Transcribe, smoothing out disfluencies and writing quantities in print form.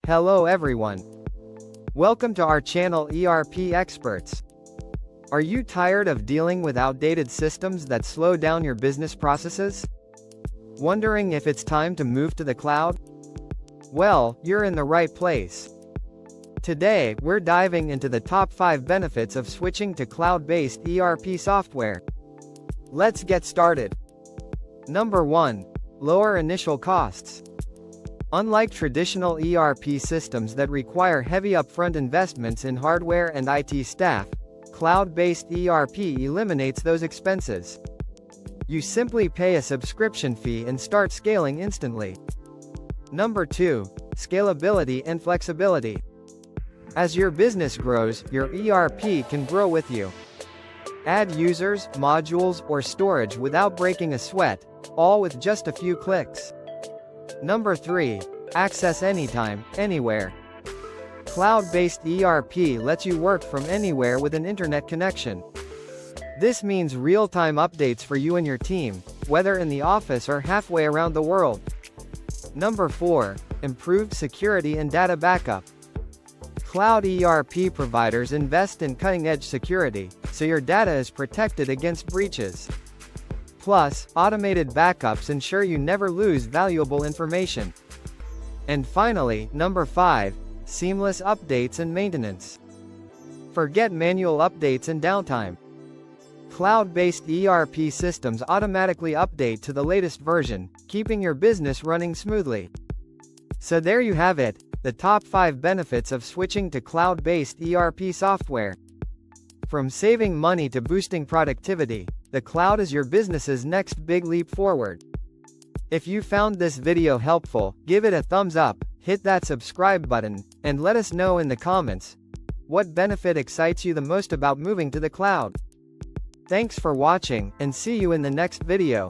Hello everyone. Welcome to our channel ERP Experts. Are you tired of dealing with outdated systems that slow down your business processes? Wondering if it's time to move to the cloud? Well, you're in the right place. Today, we're diving into the top 5 benefits of switching to cloud-based ERP software. Let's get started. Number 1. Lower initial costs. Unlike traditional ERP systems that require heavy upfront investments in hardware and IT staff, cloud-based ERP eliminates those expenses. You simply pay a subscription fee and start scaling instantly. Number 2. Scalability and Flexibility. As your business grows, your ERP can grow with you. Add users, modules, or storage without breaking a sweat, all with just a few clicks. Number 3. Access anytime, anywhere. Cloud-based ERP lets you work from anywhere with an internet connection. This means real-time updates for you and your team, whether in the office or halfway around the world. Number 4. Improved security and data backup. Cloud ERP providers invest in cutting-edge security, so your data is protected against breaches. Plus, automated backups ensure you never lose valuable information. And finally, number 5. Seamless updates and maintenance. Forget manual updates and downtime. Cloud-based ERP systems automatically update to the latest version, keeping your business running smoothly. So there you have it, the top 5 benefits of switching to cloud-based ERP software. From saving money to boosting productivity, the cloud is your business's next big leap forward. If you found this video helpful, give it a thumbs up, hit that subscribe button, and let us know in the comments what benefit excites you the most about moving to the cloud. Thanks for watching, and see you in the next video.